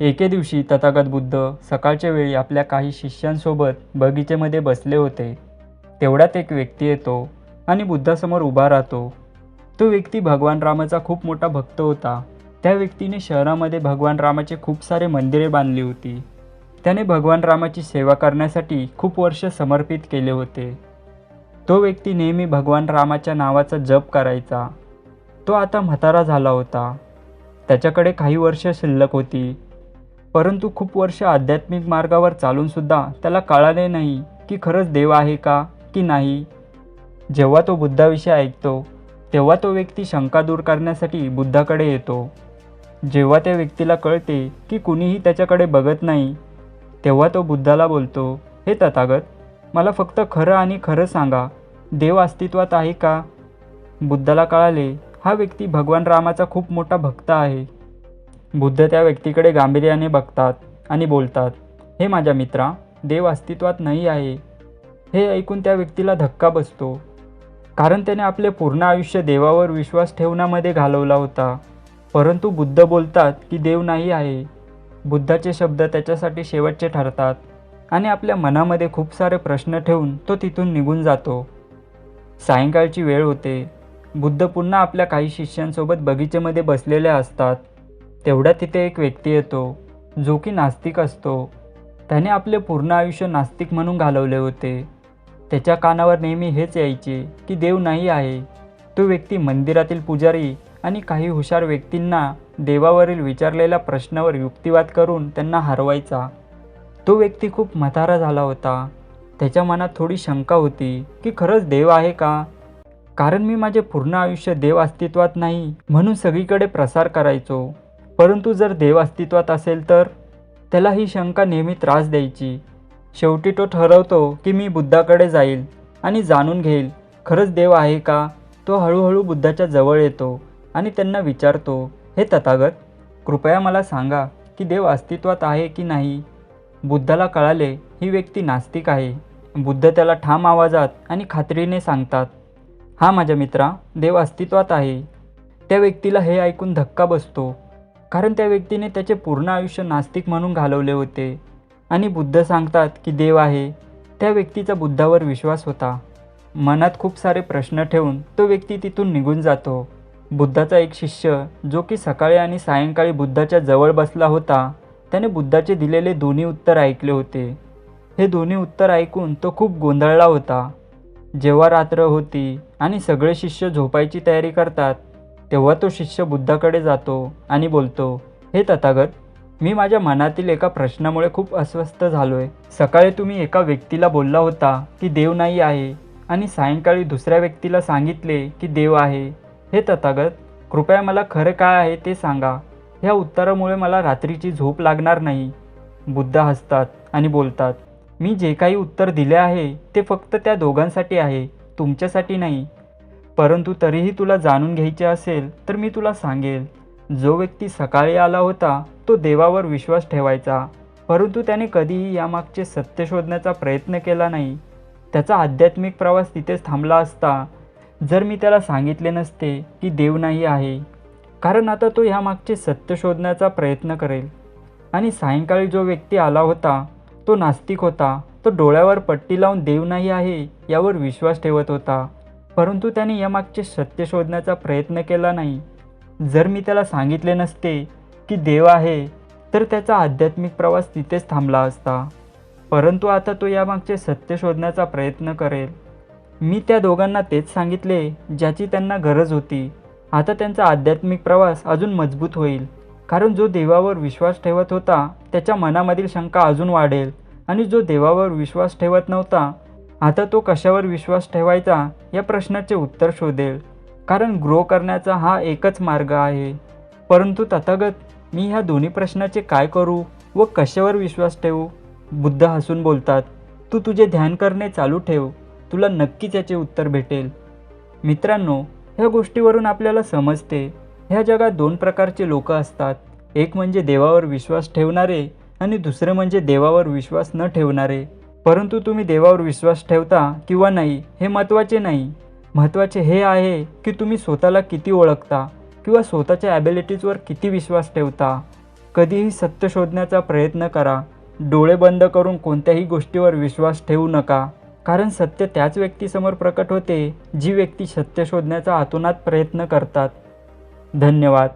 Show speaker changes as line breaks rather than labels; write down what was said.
एके दिवशी तथागत बुद्ध सकाळच्या वेळी आपल्या काही शिष्यांसोबत बगीचेमध्ये बसले होते. तेवढ्यात एक व्यक्ती येतो आणि बुद्धासमोर उभा राहतो. तो व्यक्ती भगवान रामाचा खूप मोठा भक्त होता. त्या व्यक्तीने शहरामध्ये भगवान रामाचे खूप सारे मंदिरे बांधली होती. त्याने भगवान रामाची सेवा करण्यासाठी खूप वर्ष समर्पित केले होते. तो व्यक्ती नेहमी भगवान रामाच्या नावाचा जप करायचा. तो आता म्हातारा झाला होता. त्याच्याकडे काही वर्ष शिल्लक होती. परंतु खूप वर्ष आध्यात्मिक मार्गावर चालूनसुद्धा त्याला कळाले नाही की खरंच देव आहे का की नाही. जेव्हा तो बुद्धाविषयी ऐकतो तेव्हा तो व्यक्ती शंका दूर करण्यासाठी बुद्धाकडे येतो. जेव्हा त्या व्यक्तीला कळते की कुणीही त्याच्याकडे बघत नाही तेव्हा तो बुद्धाला बोलतो, हे तथागत, मला फक्त खरं आणि खरं सांगा, देव अस्तित्वात आहे का? बुद्धाला कळाले हा व्यक्ती भगवान रामाचा खूप मोठा भक्त आहे. बुद्ध त्या व्यक्तीकडे गांभीर्याने बघतात आणि बोलतात, हे माझ्या मित्रा, देव अस्तित्वात नाही आहे. हे ऐकून त्या व्यक्तीला धक्का बसतो, कारण त्याने आपले पूर्ण आयुष्य देवावर विश्वास ठेवण्यामध्ये घालवला होता. परंतु बुद्ध बोलतात की देव नाही आहे. बुद्धाचे शब्द त्याच्यासाठी शेवटचे ठरतात आणि आपल्या मनामध्ये खूप सारे प्रश्न ठेवून तो तिथून निघून जातो. सायंकाळची वेळ होते. बुद्ध पुन्हा आपल्या काही शिष्यांसोबत बगीचेमध्ये बसलेले असतात. तेवढ्यात तिथे एक व्यक्ती येतो जो की नास्तिक असतो. त्याने आपले पूर्ण आयुष्य नास्तिक म्हणून घालवले होते. त्याच्या कानावर नेहमी हेच यायचे की देव नाही आहे. तो व्यक्ती मंदिरातील पुजारी आणि काही हुशार व्यक्तींना देवावरील विचारलेल्या प्रश्नावर युक्तिवाद करून त्यांना हरवायचा. तो व्यक्ती खूप म्हातारा झाला होता. त्याच्या मनात थोडी शंका होती की खरंच देव आहे का? कारण मी माझे पूर्ण आयुष्य देव अस्तित्वात नाही म्हणून सगळीकडे प्रसार करायचो. परंतु जर देव अस्तित्वात असेल तर? त्याला ही शंका नेहमी त्रास द्यायची. शेवटी तो ठरवतो की मी बुद्धाकडे जाईल आणि जाणून घेईल खरंच देव आहे का. तो हळूहळू बुद्धाच्या जवळ येतो आणि त्यांना विचारतो, हे तथागत, कृपया मला सांगा की देव अस्तित्वात आहे की नाही. बुद्धाला कळाले ही व्यक्ती नास्तिक आहे. बुद्ध त्याला ठाम आवाजात आणि खात्रीने सांगतात, हा माझ्या मित्रा, देव अस्तित्वात आहे. त्या व्यक्तीला हे ऐकून धक्का बसतो, कारण त्या व्यक्तीने त्याचे पूर्ण आयुष्य नास्तिक म्हणून घालवले होते आणि बुद्ध सांगतात की देव आहे. त्या व्यक्तीचा बुद्धावर विश्वास होता. मनात खूप सारे प्रश्न ठेवून तो व्यक्ती तिथून निघून जातो. बुद्धाचा एक शिष्य जो की सकाळी आणि सायंकाळी बुद्धाच्या जवळ बसला होता त्याने बुद्धाचे दिलेले दोन्ही उत्तर ऐकले होते. हे दोन्ही उत्तर ऐकून तो खूप गोंधळला होता. जेव्हा रात्र होती आणि सगळे शिष्य झोपायची तयारी करतात तेव्हा तो शिष्य बुद्धाकडे जातो आणि बोलतो, हे तथागत, मी माझ्या मनातील एका प्रश्नामुळे खूप अस्वस्थ झालो आहे. सकाळी तुम्ही एका व्यक्तीला बोलला होता की देव नाही आहे आणि सायंकाळी दुसऱ्या व्यक्तीला सांगितले की देव आहे. हे तथागत, कृपया मला खरं काय आहे ते सांगा. ह्या उत्तरामुळे मला रात्रीची झोप लागणार नाही. बुद्ध हसतात आणि बोलतात, मी जे काही उत्तर दिले आहे ते फक्त त्या दोघांसाठी आहे, तुमच्यासाठी नाही. परंतु तरीही तुला जाणून घ्यायचे असेल तर मी तुला सांगेल. जो व्यक्ती सकाळी आला होता तो देवावर विश्वास ठेवायचा, परंतु त्याने कधीही यामागचे सत्य शोधण्याचा प्रयत्न केला नाही. त्याचा आध्यात्मिक प्रवास तिथेच थांबला असता जर मी त्याला सांगितले नसते की देव नाही आहे. कारण आता तो ह्यामागचे सत्य शोधण्याचा प्रयत्न करेल. आणि सायंकाळी जो व्यक्ती आला होता तो नास्तिक होता. तो डोळ्यावर पट्टी लावून देव नाही आहे यावर विश्वास ठेवत होता, परंतु त्याने यामागचे सत्य शोधण्याचा प्रयत्न केला नाही. जर मी त्याला सांगितले नसते की देव आहे तर त्याचा आध्यात्मिक प्रवास तिथेच थांबला असता. परंतु आता तो यामागचे सत्य शोधण्याचा प्रयत्न करेल. मी त्या दोघांना तेच सांगितले ज्याची त्यांना गरज होती. आता त्यांचा आध्यात्मिक प्रवास अजून मजबूत होईल, कारण जो देवावर विश्वास ठेवत होता त्याच्या मनामधील शंका अजून वाढेल आणि जो देवावर विश्वास ठेवत नव्हता आता तो कशावर विश्वास ठेवायचा या प्रश्नाचे उत्तर शोधेल. कारण ग्रो करण्याचा हा एकच मार्ग आहे. परंतु तथागत, मी ह्या दोन्ही प्रश्नाचे काय करू व कशावर विश्वास ठेवू? बुद्ध हसून बोलतात, तू तुझे ध्यान करणे चालू ठेव, तुला नक्कीच याचे उत्तर भेटेल. मित्रांनो, ह्या गोष्टीवरून आपल्याला समजते ह्या जगात दोन प्रकारचे लोक असतात. एक म्हणजे देवावर विश्वास ठेवणारे आणि दुसरे म्हणजे देवावर विश्वास न ठेवणारे. परंतु तुम्ही देवावर विश्वास ठेवता किंवा नाही हे महत्त्वाचे नाही. महत्त्वाचे हे आहे की तुम्ही स्वतःला किती ओळखता किंवा स्वतःच्या ॲबिलिटीजवर किती विश्वास ठेवता. कधीही सत्य शोधण्याचा प्रयत्न करा. डोळे बंद करून कोणत्याही गोष्टीवर विश्वास ठेवू नका, कारण सत्य त्याच व्यक्तीसमोर प्रकट होते जी व्यक्ती सत्य शोधण्याचा आतोनात प्रयत्न करतात. धन्यवाद.